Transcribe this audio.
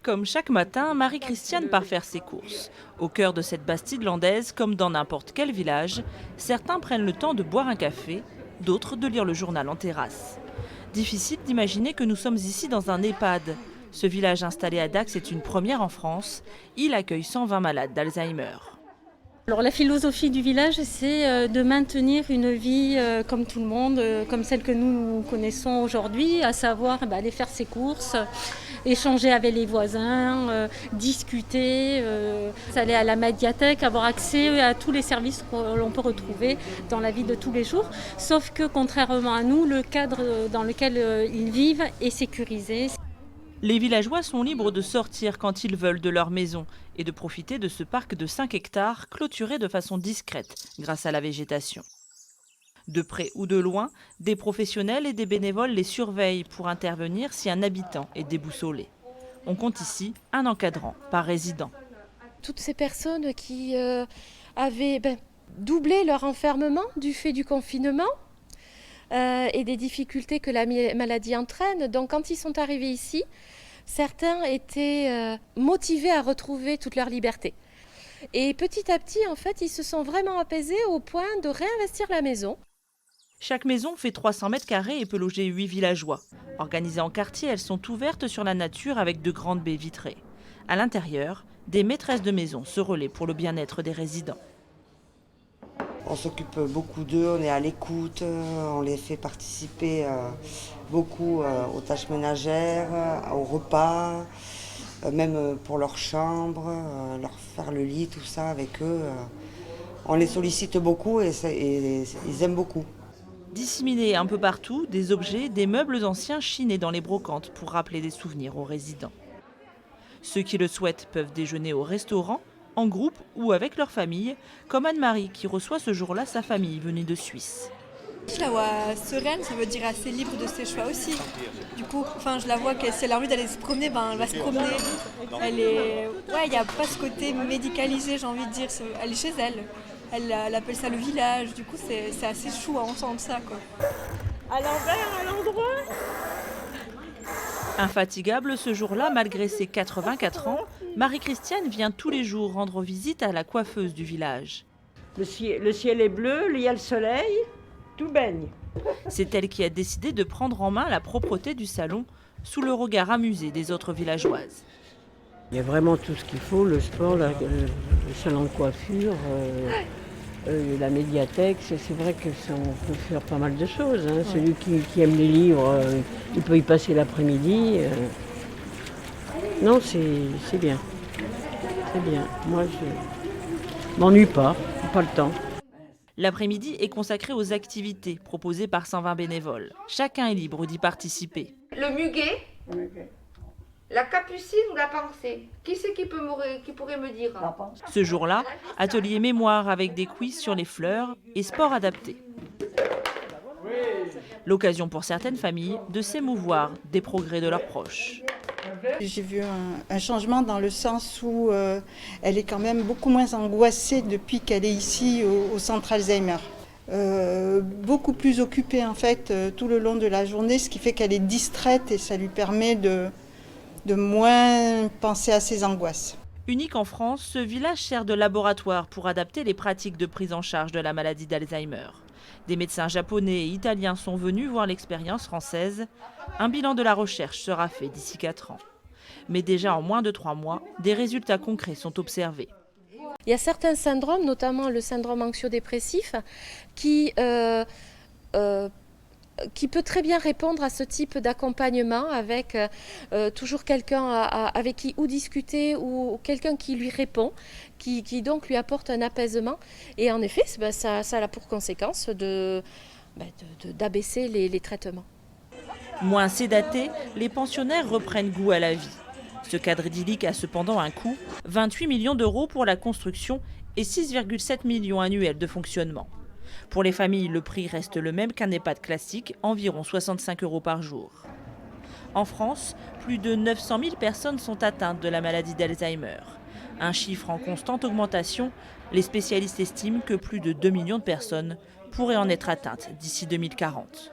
Comme chaque matin, Marie-Christiane part faire ses courses. Au cœur de cette Bastide landaise, comme dans n'importe quel village, certains prennent le temps de boire un café, d'autres de lire le journal en terrasse. Difficile d'imaginer que nous sommes ici dans un EHPAD. Ce village installé à Dax est une première en France. Il accueille 120 malades d'Alzheimer. Alors la philosophie du village, c'est de maintenir une vie comme tout le monde, comme celle que nous connaissons aujourd'hui, à savoir aller faire ses courses, échanger avec les voisins, discuter, aller à la médiathèque, avoir accès à tous les services que l'on peut retrouver dans la vie de tous les jours. Sauf que contrairement à nous, le cadre dans lequel ils vivent est sécurisé. Les villageois sont libres de sortir quand ils veulent de leur maison et de profiter de ce parc de 5 hectares clôturé de façon discrète grâce à la végétation. De près ou de loin, des professionnels et des bénévoles les surveillent pour intervenir si un habitant est déboussolé. On compte ici un encadrant par résident. Toutes ces personnes qui avaient doublé leur enfermement du fait du confinement et des difficultés que la maladie entraîne. Donc quand ils sont arrivés ici, certains étaient motivés à retrouver toute leur liberté. Et petit à petit, en fait, ils se sont vraiment apaisés au point de réinvestir la maison. Chaque maison fait 300 mètres carrés et peut loger 8 villageois. Organisées en quartier, elles sont ouvertes sur la nature avec de grandes baies vitrées. À l'intérieur, des maîtresses de maison se relaient pour le bien-être des résidents. On s'occupe beaucoup d'eux, on est à l'écoute, on les fait participer beaucoup aux tâches ménagères, aux repas, même pour leur chambre, leur faire le lit, tout ça avec eux. On les sollicite beaucoup et ils aiment beaucoup. Disséminés un peu partout, des objets, des meubles anciens chinés dans les brocantes pour rappeler des souvenirs aux résidents. Ceux qui le souhaitent peuvent déjeuner au restaurant, en groupe ou avec leur famille, comme Anne-Marie qui reçoit ce jour-là sa famille venue de Suisse. Je la vois sereine, ça veut dire assez libre de ses choix aussi. Du coup, je la vois que si elle a envie d'aller se promener, elle va se promener. Il n'y a pas ce côté médicalisé, j'ai envie de dire. Elle est chez elle. Elle appelle ça le village. Du coup, c'est assez chou à entendre ça, quoi. À l'envers, à l'endroit. Infatigable ce jour-là, malgré ses 84 ans, Marie-Christiane vient tous les jours rendre visite à la coiffeuse du village. Le ciel est bleu, il y a le soleil, tout baigne. C'est elle qui a décidé de prendre en main la propreté du salon, sous le regard amusé des autres villageoises. Il y a vraiment tout ce qu'il faut, le sport, le salon de coiffure, la médiathèque. C'est vrai qu'on peut faire pas mal de choses. Hein. Ouais. Celui qui aime les livres, il peut y passer l'après-midi. Non, c'est bien. C'est bien. Moi, je m'ennuie pas le temps. L'après-midi est consacré aux activités proposées par 120 bénévoles. Chacun est libre d'y participer. Le muguet, la capucine ou la pensée? Qui c'est qui pourrait me dire? Ce jour-là, atelier mémoire avec des quiz sur les fleurs et sport adapté. L'occasion pour certaines familles de s'émouvoir des progrès de leurs proches. J'ai vu un changement dans le sens où elle est quand même beaucoup moins angoissée depuis qu'elle est ici au centre Alzheimer. Beaucoup plus occupée en fait tout le long de la journée, ce qui fait qu'elle est distraite et ça lui permet de moins penser à ses angoisses. Unique en France, ce village sert de laboratoire pour adapter les pratiques de prise en charge de la maladie d'Alzheimer. Des médecins japonais et italiens sont venus voir l'expérience française. Un bilan de la recherche sera fait d'ici 4 ans. Mais déjà en moins de 3 mois, des résultats concrets sont observés. Il y a certains syndromes, notamment le syndrome anxio-dépressif, qui peut très bien répondre à ce type d'accompagnement avec toujours quelqu'un avec qui ou discuter ou quelqu'un qui lui répond, qui donc lui apporte un apaisement. Et en effet, ça a pour conséquence d'abaisser les traitements. Moins sédatés, les pensionnaires reprennent goût à la vie. Ce cadre idyllique a cependant un coût, 28 millions d'euros pour la construction et 6,7 millions annuels de fonctionnement. Pour les familles, le prix reste le même qu'un EHPAD classique, environ 65 € par jour. En France, plus de 900 000 personnes sont atteintes de la maladie d'Alzheimer. Un chiffre en constante augmentation, les spécialistes estiment que plus de 2 millions de personnes pourraient en être atteintes d'ici 2040.